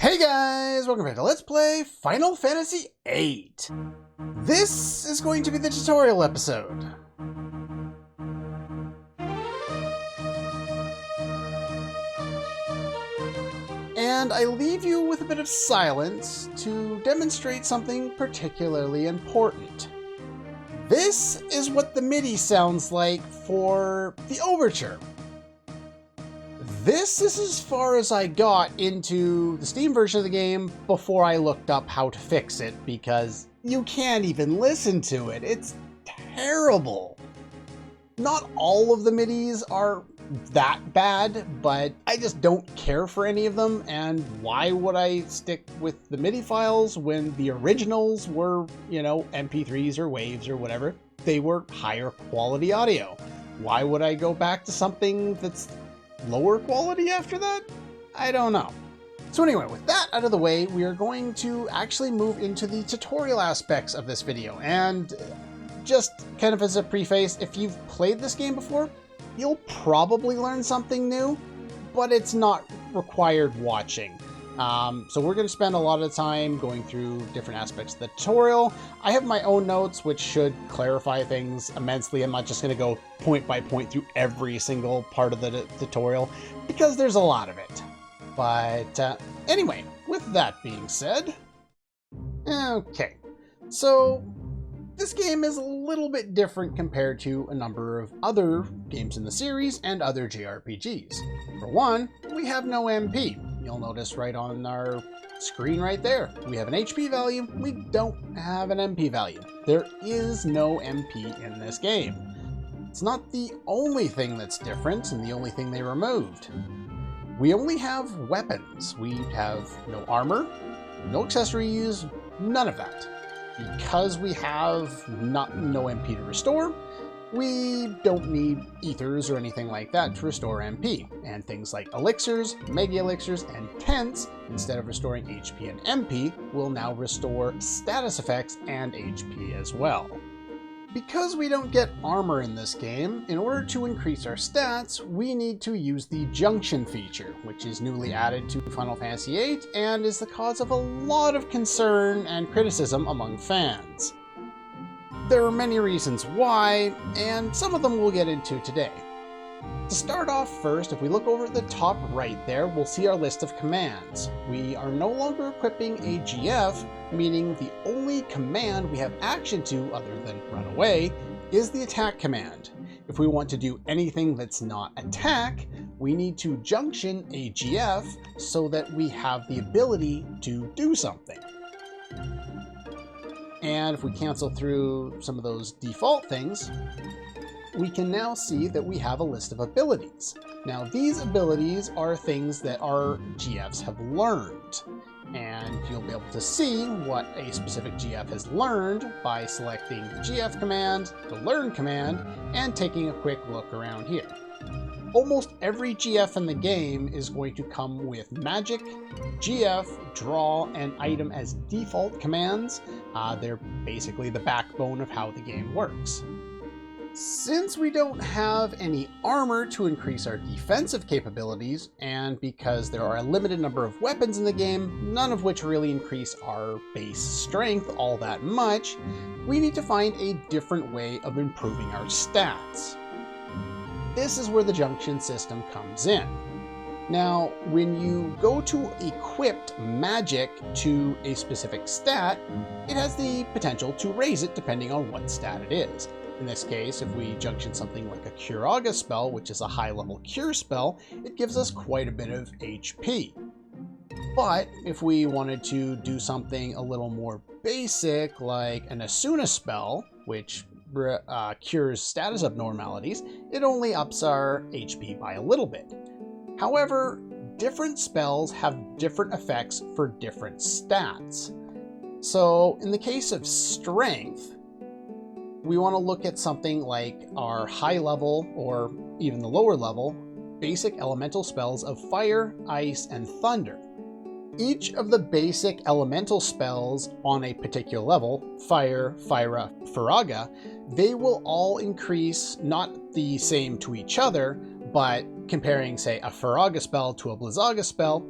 Hey guys, welcome back to Let's Play Final Fantasy VIII. This is going to be the tutorial episode. And I leave you with a bit of silence to demonstrate something particularly important. This is what the MIDI sounds like for the overture. This is as far as I got into the Steam version of the game before I looked up how to fix it, because you can't even listen to it. It's terrible. Not all of the MIDIs are that bad, but I just don't care for any of them, and why would I stick with the MIDI files when the originals were, you know, MP3s or waves or whatever? They were higher quality audio. Why would I go back to something that's lower quality after that? I don't know. So anyway, with that out of the way, we are going to actually move into the tutorial aspects of this video. And just kind of as a preface, if you've played this game before, you'll probably learn something new, but it's not required watching. So we're going to spend a lot of time going through different aspects of the tutorial. I have my own notes, which should clarify things immensely. I'm not just going to go point by point through every single part of the tutorial, because there's a lot of it. But anyway, with that being said, okay, so this game is a little bit different compared to a number of other games in the series and other JRPGs. For one, we have no MP. You'll notice right on our screen right there, we have an HP value, we don't have an MP value. There is no MP in this game. It's not the only thing that's different and the only thing they removed. We only have weapons. We have no armor, no accessories, none of that. Because we have no MP to restore, we don't need ethers or anything like that to restore MP, and things like elixirs, mega elixirs, and tents, instead of restoring HP and MP, will now restore status effects and HP as well. Because we don't get armor in this game, in order to increase our stats, we need to use the junction feature, which is newly added to Final Fantasy VIII and is the cause of a lot of concern and criticism among fans. There are many reasons why, and some of them we'll get into today. To start off first, if we look over at the top right there, we'll see our list of commands. We are no longer equipping a GF, meaning the only command we have action to other than run away is the attack command. If we want to do anything that's not attack, we need to junction a GF so that we have the ability to do something. And if we cancel through some of those default things, we can now see that we have a list of abilities. Now, these abilities are things that our GFs have learned, and you'll be able to see what a specific GF has learned by selecting the GF command, the learn command, and taking a quick look around here. Almost every GF in the game is going to come with magic, GF, draw, and item as default commands. They're basically the backbone of how the game works. Since we don't have any armor to increase our defensive capabilities, and because there are a limited number of weapons in the game, none of which really increase our base strength all that much, we need to find a different way of improving our stats. This is where the junction system comes in. Now, when you go to equipped magic to a specific stat, it has the potential to raise it depending on what stat it is. In this case, if we junction something like a Curaga spell, which is a high-level cure spell, it gives us quite a bit of HP. But if we wanted to do something a little more basic, like an Asuna spell, which cures status abnormalities, it only ups our HP by a little bit. However, different spells have different effects for different stats. So in the case of strength, we want to look at something like our high level, or even the lower level, basic elemental spells of fire, ice, and thunder. Each of the basic elemental spells on a particular level, fire, Fyra, Firaga, they will all increase not the same to each other, but comparing, say, a Firaga spell to a Blizzaga spell,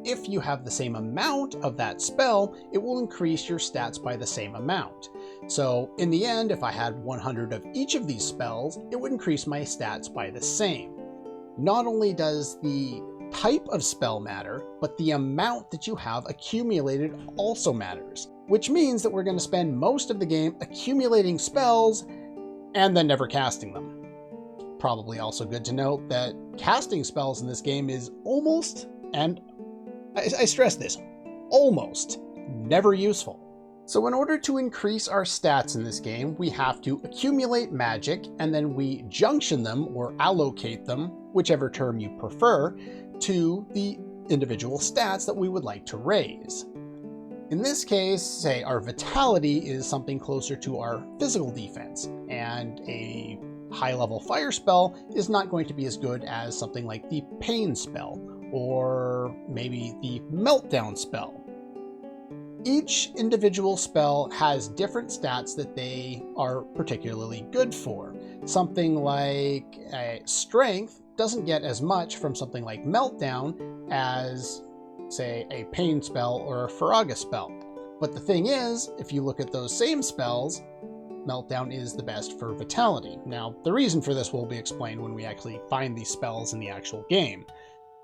if you have the same amount of that spell, it will increase your stats by the same amount. So in the end, if I had 100 of each of these spells, it would increase my stats by the same. Not only does the type of spell matter, but the amount that you have accumulated also matters, which means that we're going to spend most of the game accumulating spells and then never casting them. Probably also good to note that casting spells in this game is almost, and I stress this, almost never useful. So in order to increase our stats in this game, we have to accumulate magic, and then we junction them or allocate them, whichever term you prefer, to the individual stats that we would like to raise. In this case, say our vitality is something closer to our physical defense, and a high-level fire spell is not going to be as good as something like the pain spell, or maybe the meltdown spell. Each individual spell has different stats that they are particularly good for. Something like strength doesn't get as much from something like meltdown as, say, a pain spell or a Faraga spell. But the thing is, if you look at those same spells, meltdown is the best for vitality. Now, the reason for this will be explained when we actually find these spells in the actual game.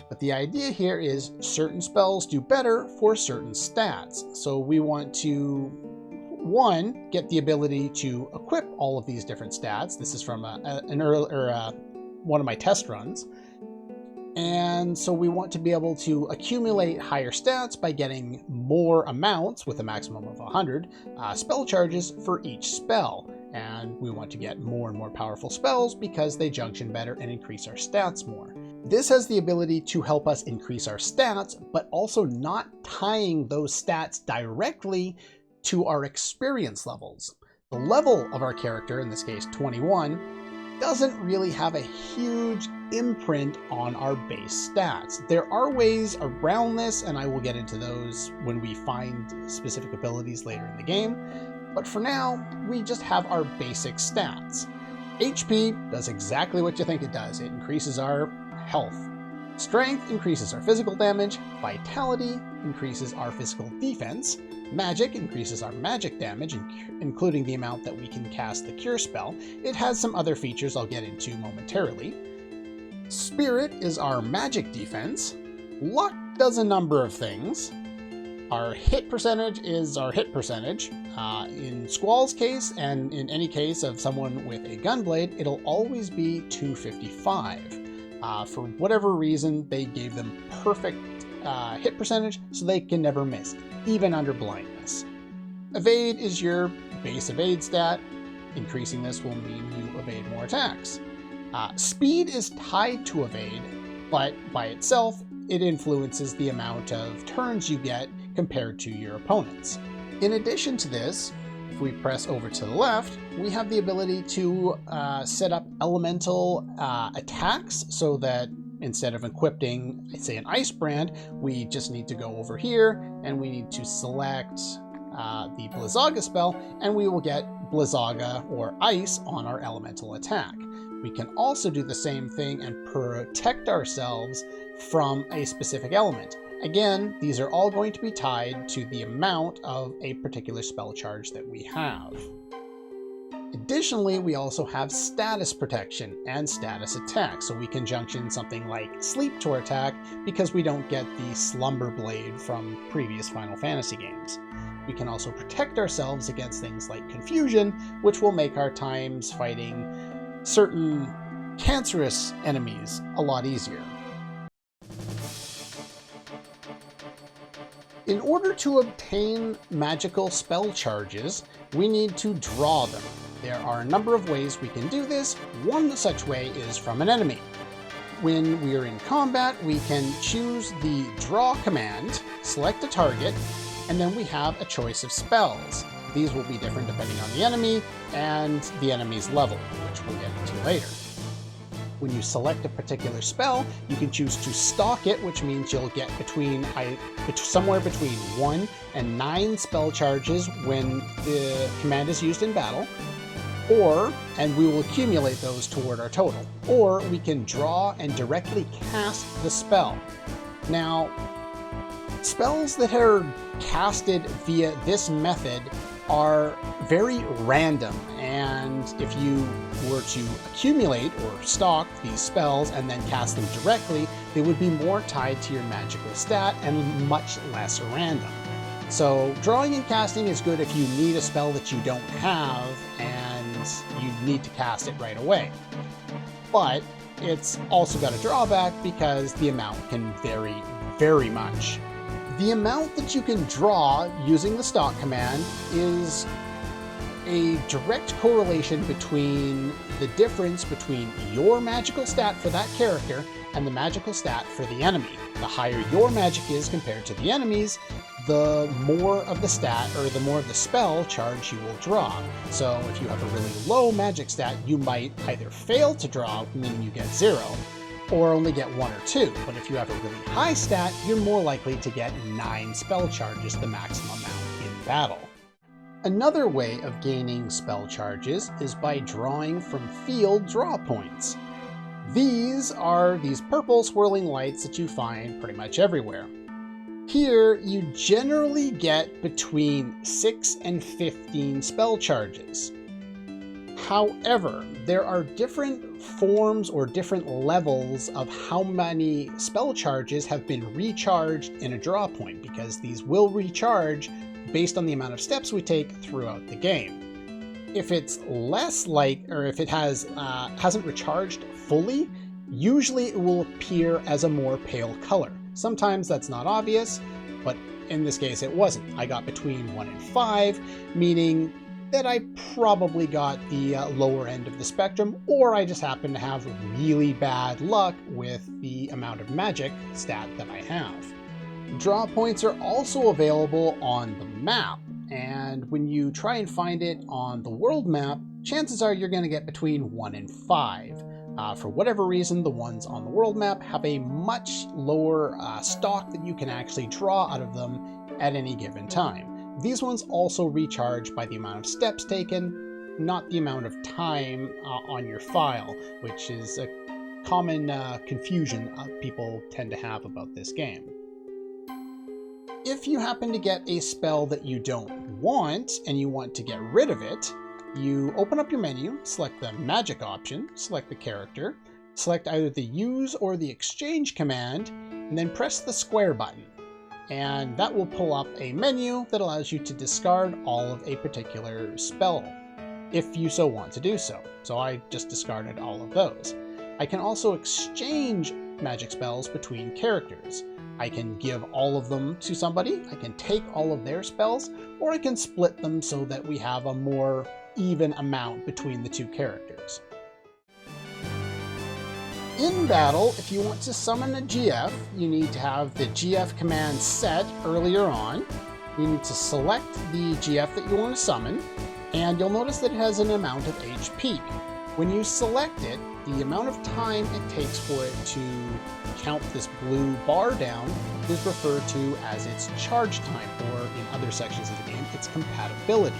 But the idea here is certain spells do better for certain stats. So we want to, one, get the ability to equip all of these different stats. This is from one of my test runs. And so we want to be able to accumulate higher stats by getting more amounts, with a maximum of 100, spell charges for each spell. And we want to get more and more powerful spells because they junction better and increase our stats more. This has the ability to help us increase our stats, but also not tying those stats directly to our experience levels. The level of our character, in this case 21, doesn't really have a huge imprint on our base stats. There are ways around this, and I will get into those when we find specific abilities later in the game. But for now, we just have our basic stats. HP does exactly what you think it does. It increases our health. Strength increases our physical damage. Vitality increases our physical defense. Magic increases our magic damage, including the amount that we can cast the cure spell. It has some other features I'll get into momentarily. Spirit is our magic defense. Luck does a number of things. Our hit percentage is our hit percentage. In Squall's case, and in any case of someone with a gunblade, it'll always be 255. For whatever reason, they gave them perfect hit percentage, so they can never miss, even under blindness. Evade is your base evade stat. Increasing this will mean you evade more attacks. Speed is tied to evade, but by itself, it influences the amount of turns you get compared to your opponents. In addition to this, if we press over to the left, we have the ability to set up elemental attacks so that instead of equipping, say, an ice brand, we just need to go over here and we need to select the Blizzaga spell, and we will get Blizzaga or ice on our elemental attack. We can also do the same thing and protect ourselves from a specific element. Again, these are all going to be tied to the amount of a particular spell charge that we have. Additionally, we also have status protection and status attack, so we can junction something like sleep to our attack because we don't get the slumber blade from previous Final Fantasy games. We can also protect ourselves against things like confusion, which will make our times fighting certain cancerous enemies a lot easier. In order to obtain magical spell charges, we need to draw them. There are a number of ways we can do this. One such way is from an enemy. When we are in combat, we can choose the draw command, select a target, and then we have a choice of spells. These will be different depending on the enemy and the enemy's level, which we'll get into later. When you select a particular spell, you can choose to stock it, which means you'll get somewhere between 1 and 9 spell charges when the command is used in battle, and we will accumulate those toward our total. Or we can draw and directly cast the spell. Now, Spells that are casted via this method are very random, and if you were to accumulate or stock these spells and then cast them directly, they would be more tied to your magical stat and much less random. So drawing and casting is good if you need a spell that you don't have and you need to cast it right away. But it's also got a drawback because the amount can vary very much. The amount that you can draw using the stock command is a direct correlation between the difference between your magical stat for that character and the magical stat for the enemy. The higher your magic is compared to the enemy's, the more of the stat or the more of the spell charge you will draw. So if you have a really low magic stat, you might either fail to draw, meaning you get 0, or only get 1 or 2. But if you have a really high stat, you're more likely to get 9 spell charges, the maximum amount in battle. Another way of gaining spell charges is by drawing from field draw points. These are these purple swirling lights that you find pretty much everywhere. Here, you generally get between 6 and 15 spell charges. However, there are different forms or different levels of how many spell charges have been recharged in a draw point, because these will recharge based on the amount of steps we take throughout the game. If it's less or if it hasn't recharged fully, usually it will appear as a more pale color. Sometimes that's not obvious, but in this case it wasn't. I got between 1 and 5, meaning that I probably got the lower end of the spectrum, or I just happen to have really bad luck with the amount of magic stat that I have. Draw points are also available on the map, and when you try and find it on the world map, chances are you're going to get between 1 and 5. For whatever reason, the ones on the world map have a much lower stock that you can actually draw out of them at any given time. These ones also recharge by the amount of steps taken, not the amount of time on your file, which is a common confusion people tend to have about this game. If you happen to get a spell that you don't want and you want to get rid of it, you open up your menu, select the magic option, select the character, select either the use or the exchange command, and then press the square button. And that will pull up a menu that allows you to discard all of a particular spell, if you so want to do so. So I just discarded all of those. I can also exchange magic spells between characters. I can give all of them to somebody, I can take all of their spells, or I can split them so that we have a more even amount between the two characters. In battle, if you want to summon a GF, you need to have the GF command set earlier on. You need to select the GF that you want to summon, and you'll notice that it has an amount of HP. When you select it, the amount of time it takes for it to count this blue bar down is referred to as its charge time, or in other sections of the game, its compatibility.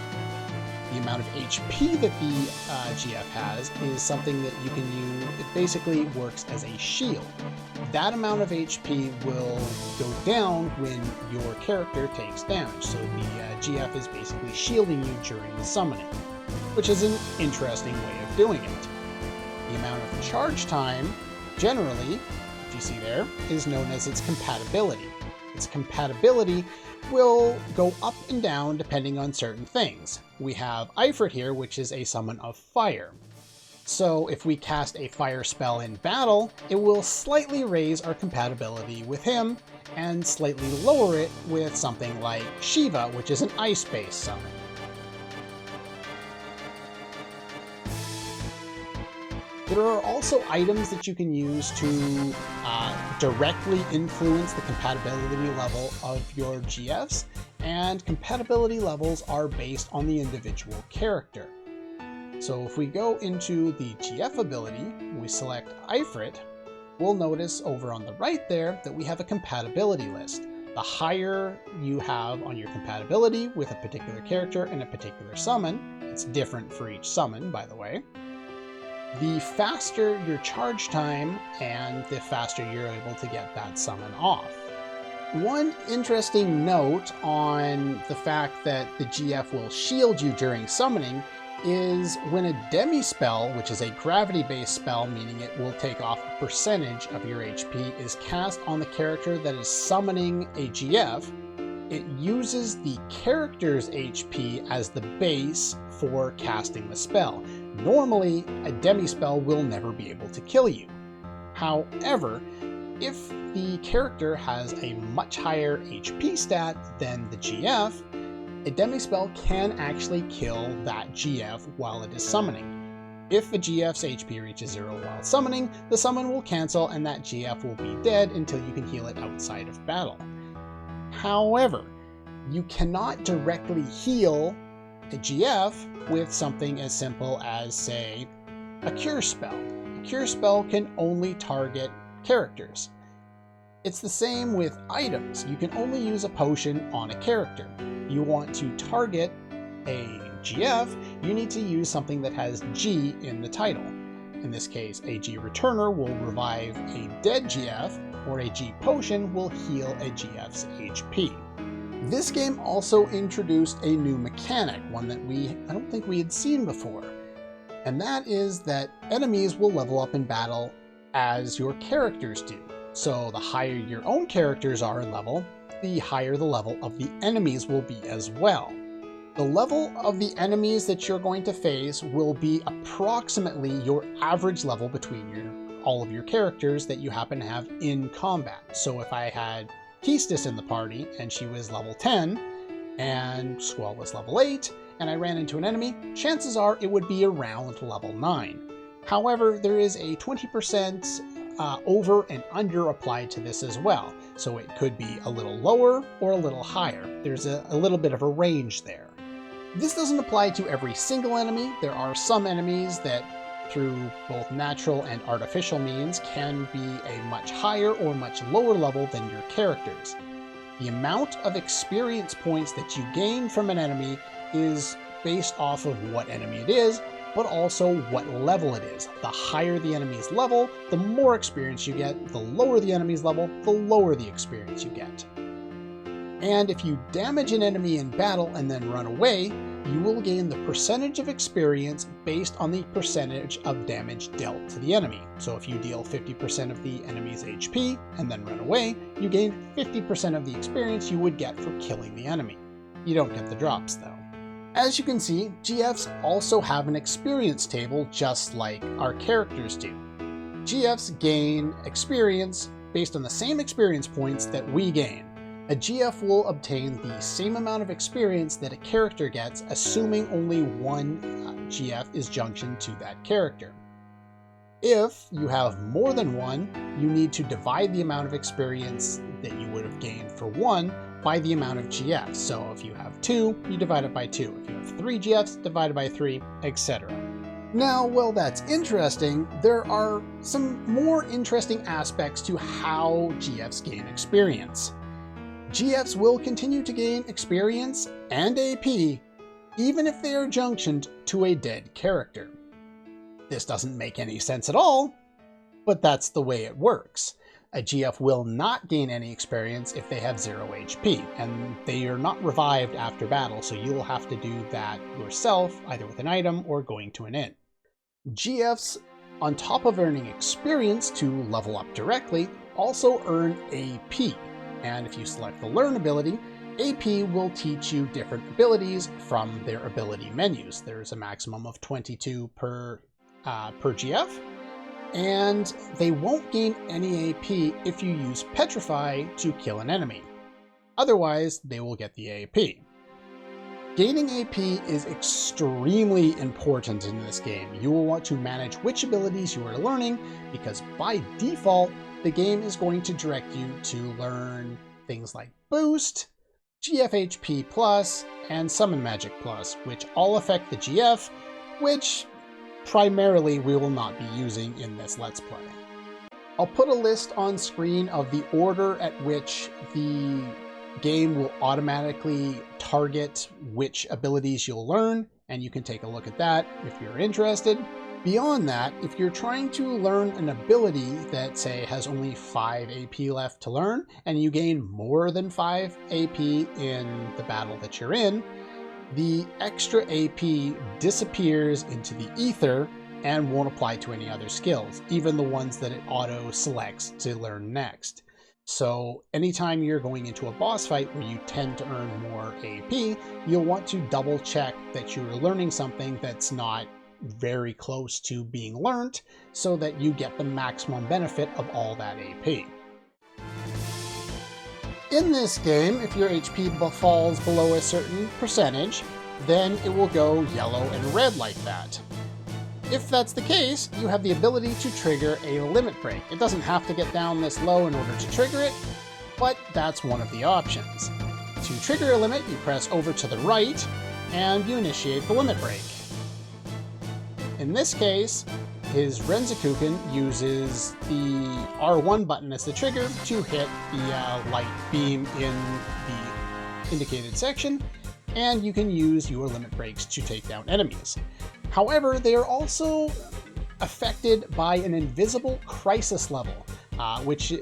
The amount of HP that the GF has is something that you can use. It basically works as a shield. That amount of HP will go down when your character takes damage, so the GF is basically shielding you during the summoning, which is an interesting way of doing it. The amount of charge time, generally, if you see there, is known as its compatibility. Its compatibility will go up and down depending on certain things. We have Ifrit here, which is a summon of fire. So if we cast a fire spell in battle, it will slightly raise our compatibility with him and slightly lower it with something like Shiva, which is an ice-based summon. There are also items that you can use to directly influence the compatibility level of your GFs, and compatibility levels are based on the individual character. So if we go into the GF ability, we select Ifrit, we'll notice over on the right there that we have a compatibility list. The higher you have on your compatibility with a particular character and a particular summon, it's different for each summon, by the way, the faster your charge time and the faster you're able to get that summon off. One interesting note on the fact that the GF will shield you during summoning is when a demi spell, which is a gravity-based spell, meaning it will take off a percentage of your HP, is cast on the character that is summoning a GF, it uses the character's HP as the base for casting the spell. Normally, a demi spell will never be able to kill you. However, if the character has a much higher HP stat than the GF, a demi-spell can actually kill that GF while it is summoning. If a GF's HP reaches 0 while summoning, the summon will cancel and that GF will be dead until you can heal it outside of battle. However, you cannot directly heal a GF with something as simple as, say, a cure spell. A cure spell can only target characters. It's the same with items. You can only use a potion on a character. You want to target a GF, you need to use something that has G in the title. In this case, a G returner will revive a dead GF, or a G potion will heal a GF's HP. This game also introduced a new mechanic, one that I don't think we had seen before. And that is that enemies will level up in battle as your characters do. So the higher your own characters are in level, the higher the level of the enemies will be as well. The level of the enemies that you're going to face will be approximately your average level between all of your characters that you happen to have in combat. So if I had Keestis in the party and she was level 10 and Squall was level 8 and I ran into an enemy, chances are it would be around level 9. However, there is a 20% over and under applied to this as well. So it could be a little lower or a little higher. There's a little bit of a range there. This doesn't apply to every single enemy. There are some enemies that through both natural and artificial means can be a much higher or much lower level than your characters. The amount of experience points that you gain from an enemy is based off of what enemy it is, but also what level it is. The higher the enemy's level, the more experience you get. The lower the enemy's level, the lower the experience you get. And if you damage an enemy in battle and then run away, you will gain the percentage of experience based on the percentage of damage dealt to the enemy. So if you deal 50% of the enemy's HP and then run away, you gain 50% of the experience you would get for killing the enemy. You don't get the drops though. As you can see, GFs also have an experience table just like our characters do. GFs gain experience based on the same experience points that we gain. A GF will obtain the same amount of experience that a character gets, assuming only one GF is junctioned to that character. If you have more than one, you need to divide the amount of experience that you would have gained for one by the amount of GFs. So if you have 2, you divide it by 2. If you have 3 GFs, divided by 3, etc. Now, while that's interesting, there are some more interesting aspects to how GFs gain experience. GFs will continue to gain experience and AP even if they are junctioned to a dead character. This doesn't make any sense at all, but that's the way it works. A GF will not gain any experience if they have 0 HP, and they are not revived after battle, so you will have to do that yourself, either with an item or going to an inn. GFs, on top of earning experience to level up directly, also earn AP. And if you select the Learn ability, AP will teach you different abilities from their ability menus. There's a maximum of 22 per GF, and they won't gain any AP if you use Petrify to kill an enemy. Otherwise, they will get the AP. Gaining AP is extremely important in this game. You will want to manage which abilities you are learning, because by default, the game is going to direct you to learn things like Boost, GF HP Plus, and Summon Magic Plus, which all affect the GF, which primarily we will not be using in this Let's Play. I'll put a list on screen of the order at which the game will automatically target which abilities you'll learn, and you can take a look at that if you're interested. Beyond that, if you're trying to learn an ability that, say, has only 5 AP left to learn, and you gain more than 5 AP in the battle that you're in, the extra AP disappears into the ether and won't apply to any other skills, even the ones that it auto-selects to learn next. So anytime you're going into a boss fight where you tend to earn more AP, you'll want to double check that you're learning something that's not very close to being learnt, so that you get the maximum benefit of all that AP. In this game, if your HP falls below a certain percentage, then it will go yellow and red like that. If that's the case, you have the ability to trigger a limit break. It doesn't have to get down this low in order to trigger it, but that's one of the options. To trigger a limit, you press over to the right, and you initiate the limit break. In this case, his Renzokuken uses the R1 button as the trigger to hit the light beam in the indicated section, and you can use your limit breaks to take down enemies. However, they are also affected by an invisible crisis level, which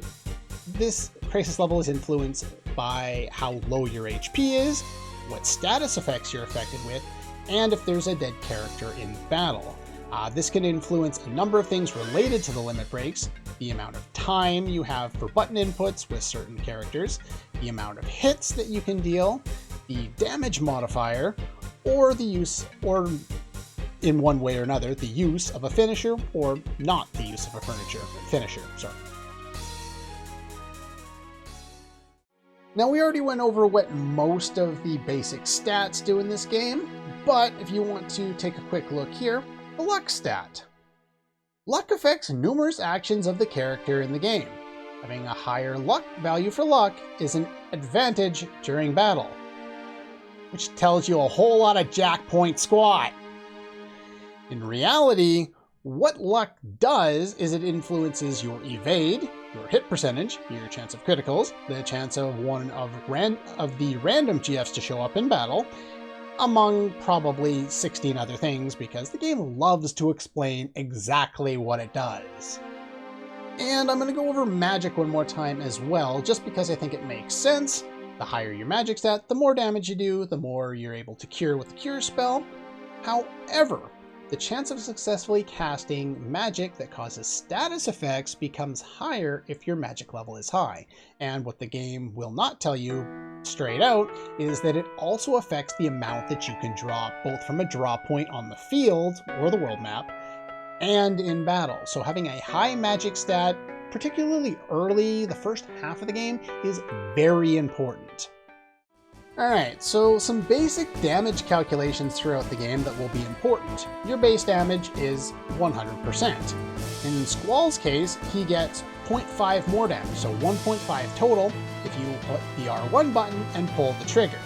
this crisis level is influenced by how low your HP is, what status effects you're affected with, and if there's a dead character in battle. This can influence a number of things related to the limit breaks: the amount of time you have for button inputs with certain characters, the amount of hits that you can deal, the damage modifier, or the use, or in one way or another, the use of a finisher or not the use of a finisher. Now, we already went over what most of the basic stats do in this game, but if you want to take a quick look here, the luck stat. Luck affects numerous actions of the character in the game. Having a higher luck value for luck is an advantage during battle, which tells you a whole lot of jack point squat. In reality, what luck does is it influences your evade, your hit percentage, your chance of criticals, the chance of one of the random GFs to show up in battle, among probably 16 other things, because the game loves to explain exactly what it does. And I'm going to go over magic one more time as well, just because I think it makes sense. The higher your magic stat, the more damage you do, the more you're able to cure with the cure spell. However, the chance of successfully casting magic that causes status effects becomes higher if your magic level is high. And what the game will not tell you straight out is that it also affects the amount that you can draw, both from a draw point on the field or the world map and in battle. So having a high magic stat, particularly early, the first half of the game, is very important. Alright, so some basic damage calculations throughout the game that will be important. Your base damage is 100%. In Squall's case, he gets 0.5 more damage, so 1.5 total if you put the R1 button and pull the trigger.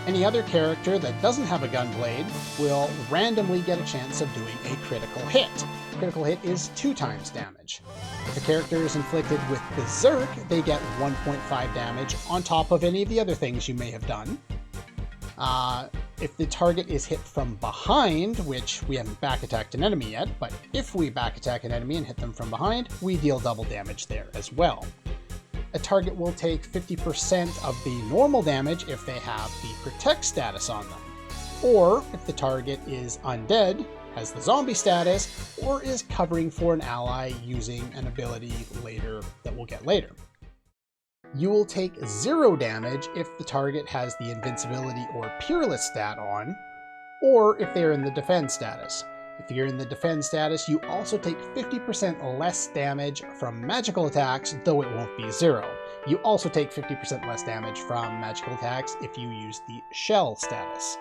Any other character that doesn't have a gun blade will randomly get a chance of doing a critical hit. Critical hit is 2 times damage. If a character is inflicted with Berserk, they get 1.5 damage on top of any of the other things you may have done. If the target is hit from behind, which we haven't back attacked an enemy yet, but if we back attack an enemy and hit them from behind, we deal double damage there as well. A target will take 50% of the normal damage if they have the Protect status on them, or if the target is undead, has the zombie status, or is covering for an ally using an ability later that we'll get later. You will take 0 damage if the target has the invincibility or peerless stat on, or if they're in the defend status. If you're in the defend status, you also take 50% less damage from magical attacks, though it won't be 0. You also take 50% less damage from magical attacks if you use the shell status.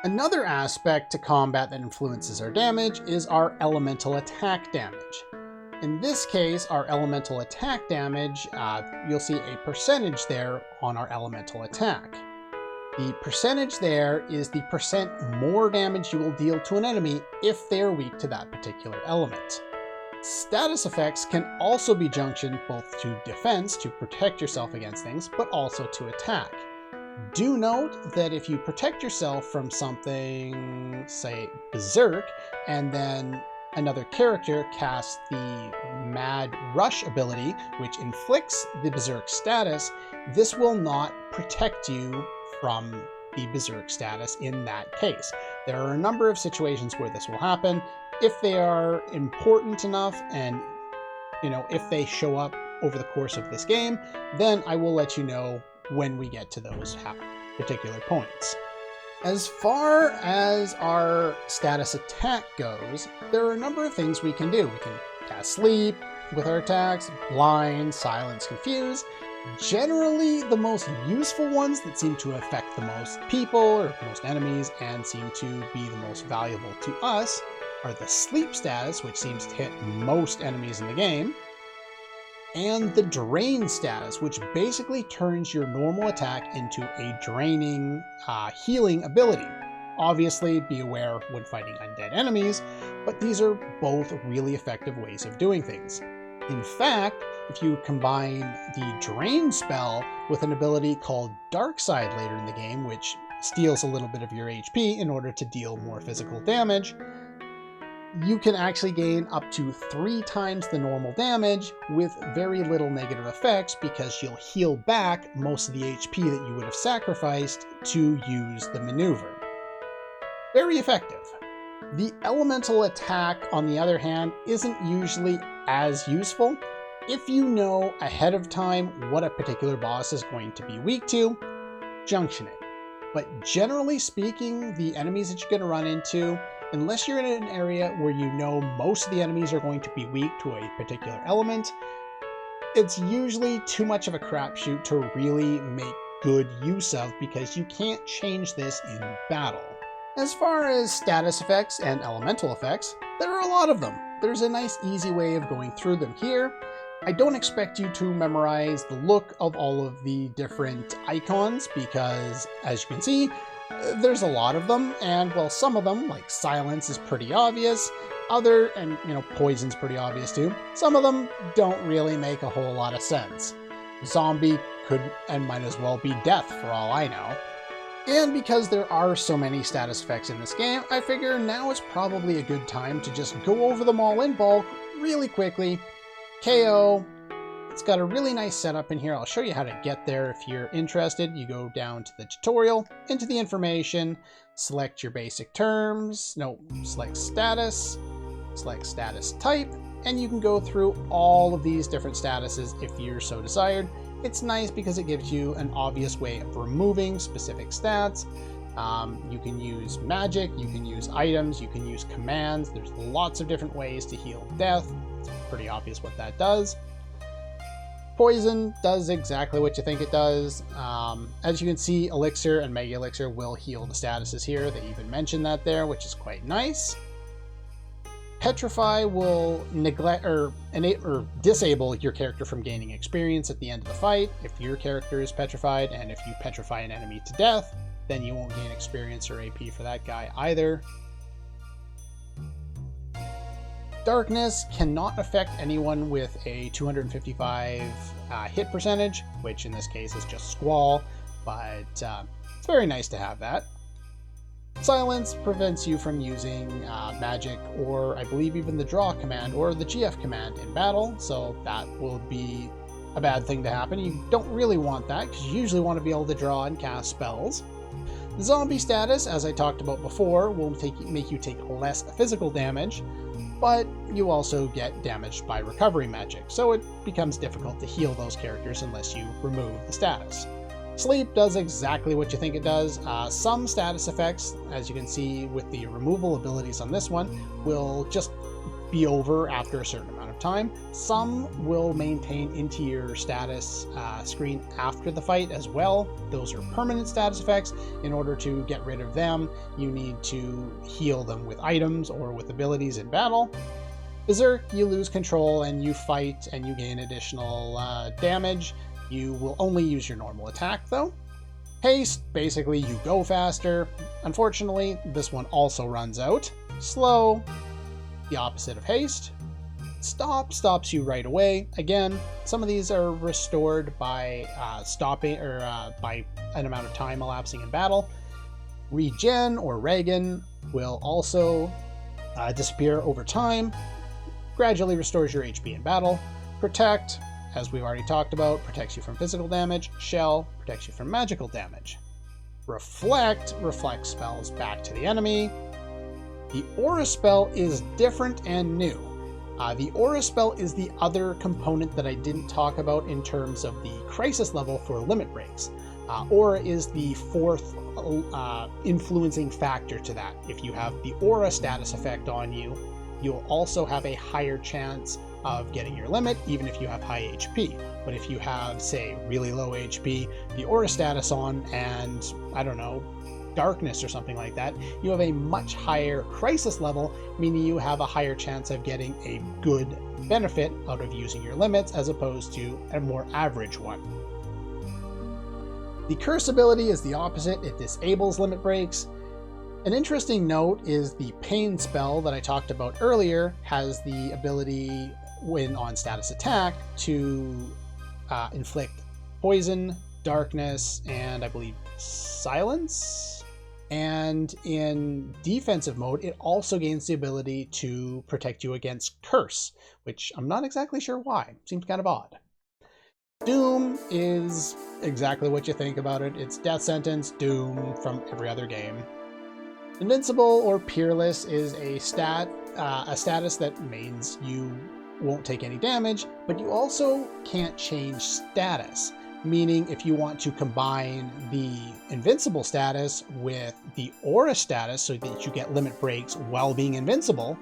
Another aspect to combat that influences our damage is our elemental attack damage. In this case, our elemental attack damage, you'll see a percentage there on our elemental attack. The percentage there is the percent more damage you will deal to an enemy if they are weak to that particular element. Status effects can also be junctioned both to defense, to protect yourself against things, but also to attack. Do note that if you protect yourself from something, say Berserk, and then another character casts the Mad Rush ability, which inflicts the Berserk status, this will not protect you from the Berserk status in that case. There are a number of situations where this will happen. If they are important enough and, if they show up over the course of this game, then I will let you know when we get to those particular points. As far as our status attack goes, there are a number of things we can do. We can cast Sleep with our attacks, Blind, Silence, Confuse. Generally, the most useful ones that seem to affect the most people or most enemies and seem to be the most valuable to us are the Sleep status, which seems to hit most enemies in the game, and the Drain status, which basically turns your normal attack into a draining, healing ability. Obviously, be aware when fighting undead enemies, but these are both really effective ways of doing things. In fact, if you combine the Drain spell with an ability called Dark Side later in the game, which steals a little bit of your HP in order to deal more physical damage, you can actually gain up to 3 times the normal damage with very little negative effects because you'll heal back most of the HP that you would have sacrificed to use the maneuver. Very effective. The elemental attack, on the other hand, isn't usually as useful. If you know ahead of time what a particular boss is going to be weak to, junction it. But generally speaking, the enemies that you're going to run into, unless you're in an area where you know most of the enemies are going to be weak to a particular element, it's usually too much of a crapshoot to really make good use of because you can't change this in battle. As far as status effects and elemental effects, there are a lot of them. There's a nice easy way of going through them here. I don't expect you to memorize the look of all of the different icons because, as you can see, there's a lot of them, and well, some of them, like Silence, is pretty obvious. Poison's pretty obvious too. Some of them don't really make a whole lot of sense. Zombie could and might as well be Death for all I know. And because there are so many status effects in this game, I figure now is probably a good time to just go over them all in bulk really quickly. KO. It's got a really nice setup in here. I'll show you how to get there if you're interested. You go down to the tutorial, into the information, select your basic terms, select status type, and you can go through all of these different statuses if you're so desired. It's nice because it gives you an obvious way of removing specific stats. You can use magic, you can use items, you can use commands. There's lots of different ways to heal death. It's pretty obvious what that does. Poison does exactly what you think it does. As you can see, Elixir and Mega Elixir will heal the statuses here. They even mention that there, which is quite nice. Petrify will neglect or disable your character from gaining experience at the end of the fight. If your character is petrified, and if you petrify an enemy to death, then you won't gain experience or AP for that guy either. Darkness cannot affect anyone with a 255 hit percentage, which in this case is just Squall, but it's very nice to have that. Silence prevents you from using magic, or I believe even the draw command or the GF command in battle, so that will be a bad thing to happen. You don't really want that because you usually want to be able to draw and cast spells. The zombie status, as I talked about before, will make you take less physical damage, but you also get damaged by recovery magic, so it becomes difficult to heal those characters unless you remove the status. Sleep does exactly what you think it does. Some status effects, as you can see with the removal abilities on this one, will just be over after a certain amount of time. Some will maintain into your status screen after the fight as well. Those are permanent status effects. In order to get rid of them, you need to heal them with items or with abilities in battle. Berserk, you lose control and you fight and you gain additional damage. You will only use your normal attack though. Haste, basically you go faster. Unfortunately, this one also runs out. Slow, the opposite of haste. stops you right away. Again, some of these are restored by stopping or by an amount of time elapsing in battle. Regen or Regen will also disappear over time, gradually restores your HP in battle. Protect, as we've already talked about, protects you from physical damage. Shell protects you from magical damage. Reflect reflects spells back to the enemy. The Aura spell is different and new. The Aura spell is the other component that I didn't talk about in terms of the crisis level for limit breaks. Aura is the fourth influencing factor to that. If you have the Aura status effect on you, you'll also have a higher chance of getting your limit, even if you have high HP. But if you have, say, really low HP, the Aura status on, and, I don't know, darkness or something like that, you have a much higher crisis level, meaning you have a higher chance of getting a good benefit out of using your limits as opposed to a more average one. The Curse ability is the opposite. It disables limit breaks. An interesting note is the Pain spell that I talked about earlier has the ability, when on status attack, to inflict poison, darkness, and I believe silence. And in defensive mode, it also gains the ability to protect you against Curse, which I'm not exactly sure why. Seems kind of odd. Doom is exactly what you think about it. It's Death Sentence, Doom from every other game. Invincible or Peerless is a status that means you won't take any damage, but you also can't change status. Meaning if you want to combine the Invincible status with the Aura status so that you get limit breaks while being invincible,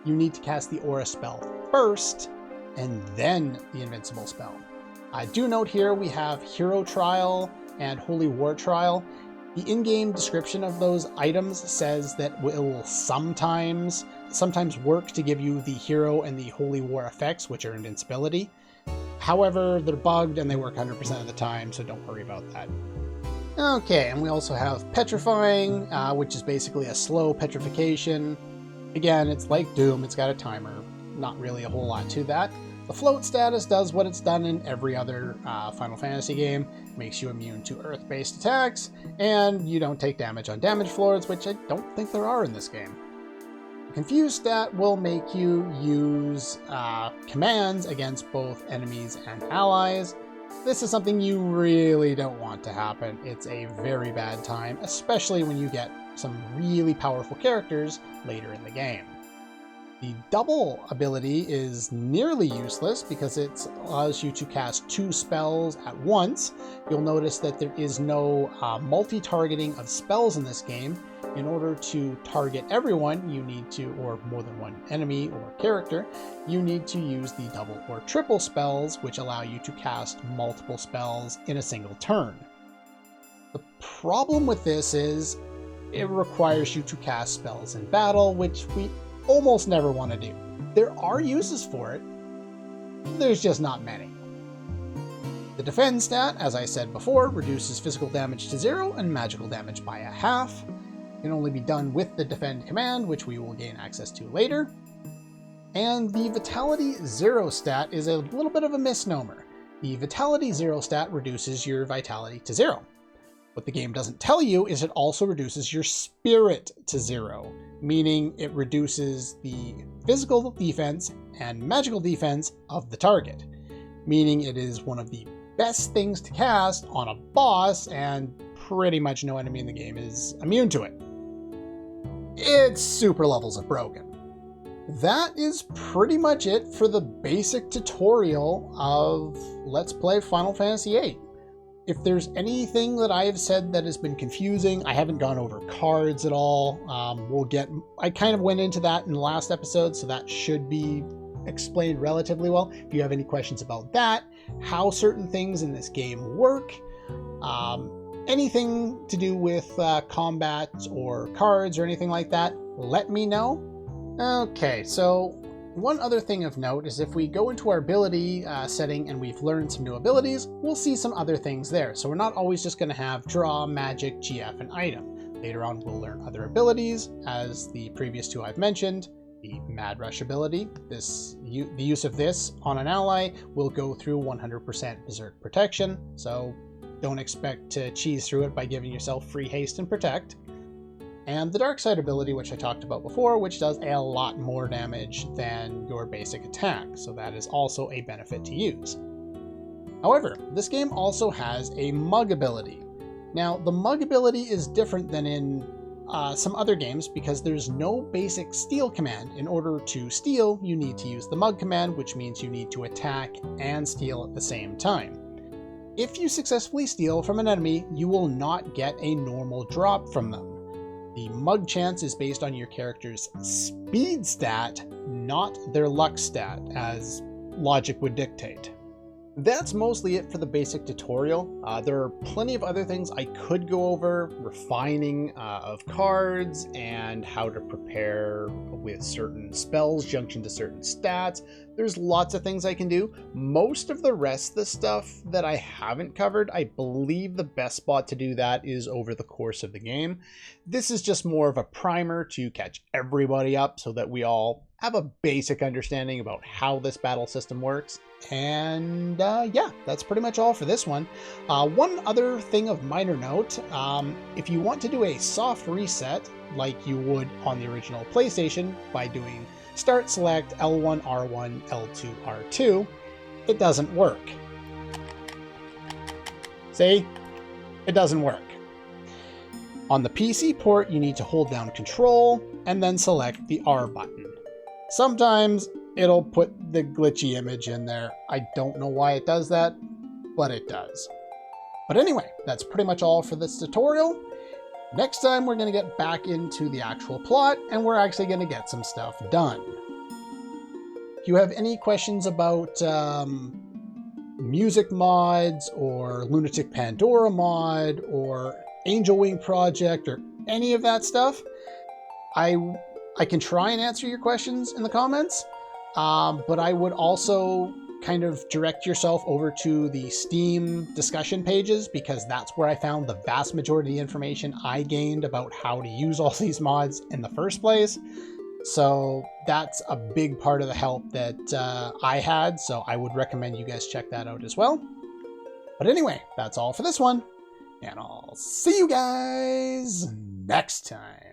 you need to cast the Aura spell first and then the Invincible spell. I do note here we have Hero Trial and Holy War Trial. The in-game description of those items says that it will sometimes work to give you the Hero and the Holy War effects, which are invincibility. However, they're bugged and they work 100% of the time, so don't worry about that. Okay, and we also have Petrifying, which is basically a slow petrification. Again, it's like Doom, it's got a timer. Not really a whole lot to that. The Float status does what it's done in every other Final Fantasy game. Makes you immune to Earth-based attacks, and you don't take damage on damage floors, which I don't think there are in this game. Confuse stat will make you use commands against both enemies and allies. This is something you really don't want to happen. It's a very bad time, especially when you get some really powerful characters later in the game. The double ability is nearly useless because it allows you to cast 2 spells at once. You'll notice that there is no multi-targeting of spells in this game. In order to target everyone, you need to, or more than one enemy or character, you need to use the double or triple spells, which allow you to cast multiple spells in a single turn. The problem with this is it requires you to cast spells in battle, which we almost never want to do. There are uses for it, there's just not many. The Defend stat, as I said before, reduces physical damage to 0 and magical damage by 1/2. Can only be done with the Defend command, which we will gain access to later. And the Vitality 0 stat is a little bit of a misnomer. The Vitality 0 stat reduces your Vitality to 0. What the game doesn't tell you is it also reduces your Spirit to 0, meaning it reduces the physical defense and magical defense of the target, meaning it is one of the best things to cast on a boss, and pretty much no enemy in the game is immune to it. It's super levels of broken. That is pretty much it for the basic tutorial of Let's Play Final Fantasy VIII. If there's anything that I have said that has been confusing, I haven't gone over cards at all. I kind of went into that in the last episode, so that should be explained relatively well. If you have any questions about that, how certain things in this game work, anything to do with combat or cards or anything like that, let me know. Okay, so one other thing of note is if we go into our ability setting and we've learned some new abilities, we'll see some other things there. So we're not always just going to have draw, magic, GF, and item. Later on, we'll learn other abilities, as the previous 2 I've mentioned, The Mad Rush ability, the use of this on an ally will go through 100% Berserk protection, so don't expect to cheese through it by giving yourself free haste and protect. And the Dark Side ability, which I talked about before, which does a lot more damage than your basic attack, so that is also a benefit to use. However, this game also has a Mug ability. Now, the Mug ability is different than in some other games because there's no basic steal command. In order to steal, you need to use the Mug command, which means you need to attack and steal at the same time. If you successfully steal from an enemy, you will not get a normal drop from them. The Mug chance is based on your character's speed stat, not their luck stat, as logic would dictate. That's mostly it for the basic tutorial. There are plenty of other things I could go over, refining of cards and how to prepare with certain spells, junction to certain stats. There's lots of things I can do. Most of the rest of the stuff that I haven't covered, I believe the best spot to do that is over the course of the game. This is just more of a primer to catch everybody up so that we all have a basic understanding about how this battle system works. And yeah, that's pretty much all for this one. One other thing of minor note, if you want to do a soft reset like you would on the original PlayStation by doing Start, Select, L1, R1, L2, R2, it doesn't work. See? It doesn't work. On the PC port, you need to hold down Control and then select the R button. Sometimes it'll put the glitchy image in there. I don't know why it does that, but it does. But anyway, that's pretty much all for this tutorial. Next time, we're going to get back into the actual plot, and we're actually going to get some stuff done. If you have any questions about music mods, or Lunatic Pandora mod, or Angel Wing Project, or any of that stuff, I can try and answer your questions in the comments, but I would also kind of direct yourself over to the Steam discussion pages, because that's where I found the vast majority of the information I gained about how to use all these mods in the first place. So that's a big part of the help that I had, so I would recommend you guys check that out as well. But anyway, that's all for this one, and I'll see you guys next time.